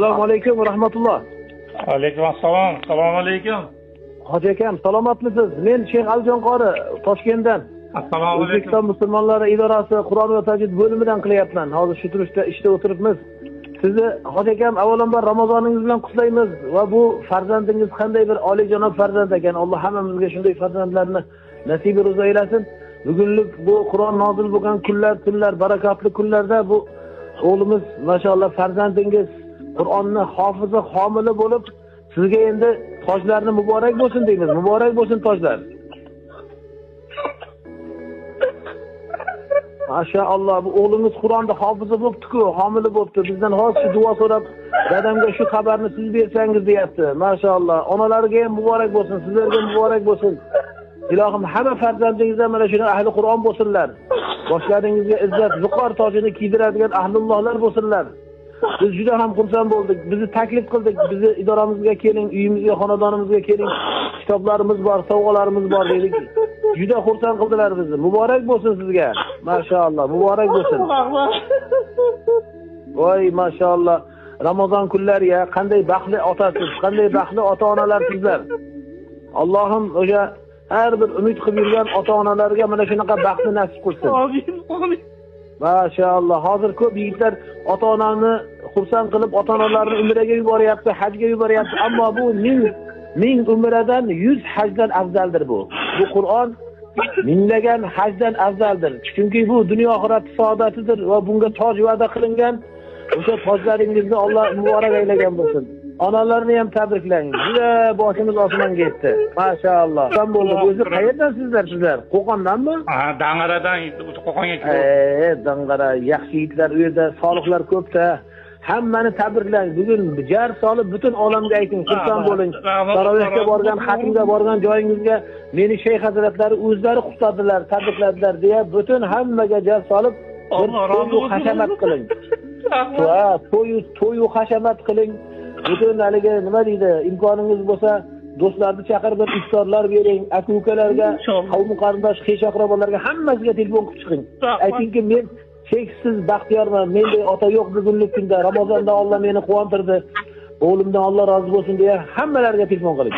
Assalomu alaykum va rahmatulloh. Alaykum assalom. Assalomu alaykum. Hoji akam, salomatmisiz? Men Sheyx Aljon qori Toshkentdan. Assalomu alaykum. O'zbekiston musulmonlari idorasi Qur'on va tajvid bo'limidan qilyapman. Hozir shu turishda ishda o'tiribmiz. Sizni hoji akam avvalambor Ramazoningiz bilan qutlaymiz va bu farzandingiz qanday bir oliyjanob farzand ekan. Alloh hammamizga shunday farzandlarni nasibi ro'za aylasin. Bugunlik bu Qur'on nozil bo'lgan kunlar, tunlar, barakatli kunlarda bu o'g'limiz maşallah farzandingiz Qur'onni hofizi, homili bo'lib, sizga endi tojlarni muborak bo'lsin deymiz. Muborak bo'lsin tojlar. Maşallah bu o'g'lingiz Qur'onda hofizi bo'libdi-ku, homili bo'libdi. Bizdan hozir duo so'rab, dadamga shu xabarni siz bersangiz deyapti. Maşallah. Onalariga ham muborak bo'lsin, sizlarga ham muborak bo'lsin. Ilohim hamma farzandingizlar mana shuni ahli Qur'on bo'lsinlar. Boshlaringizga izzat, viqor tojini kiydiradigan ahlullohlar bo'lsinlar. Biz juda ham xursand bo'ldik. Bizni taklif qildik. Bizni idoramizga keling, uyimizga, xonadonimizga keling. Kitoblarimiz bor, sovg'alarimiz bor dedik. Juda xursand qildilar bizni. Muborak bo'lsin sizga. Maşallah, muborak bo'lsin. Voy, maşallah. Ramazon kunlari ya, qanday baxtli otasiz, qanday baxtli ota-onalar sizlar. Allohim o'sha har bir umid qilib yurgan ota-onalarga mana shunaqa baxtni nasib qilsin. Amin. Maşallah. Hozir ko'p yigitlar ota-onani xursand qilib, ota-onalarini umraga yuboryapti, hajga yuboryapti, ammo bu ming umradan 100 hajdan afzaldir bu. Bu Qur'on minglagan hajdan afzaldir. Chunki bu dunyo oxirat saodatidir va bunga toj va'da qilingan. O'sha tojlaringizni Alloh muborak aylagan bo'lsin. Onalarni ham tabriklang. Juda boshimiz osmonga yetdi. Maşallah. Qan bo'ldi. O'zi qayerdan sizlar? Qo'qondanmi? Ha, Dang'aradan Qo'qonga keldim. Dang'ara yaxshi yigitlar u yerda soliqlar ko'p-da. Hammani tabriklang. Bugun jar solib butun olamga ayting, xursand bo'ling. Tarovehga borgan, xatmga borgan joyingizga meni shayx hazratlari o'zlari qutladilar, tabrikladilar deya butun hammaga jar solib to'y hashamat qiling. Va to'y hashamat qiling. Butun haliga nima deydi, imkoningiz bo'lsa do'stlarni chaqirib iftorlar bering, aka-ukalarga, qavm qarindosh, qish aqrabolarga hammasiga telefon qilib chiqing. Aytingki men cheksiz baxtiyorman, menday ota yo'q bugunlik kunda. Ramazonda Alloh meni quvontirdi. O'g'limdan Alloh rozi bo'lsin deya hammalarga telefon qiling.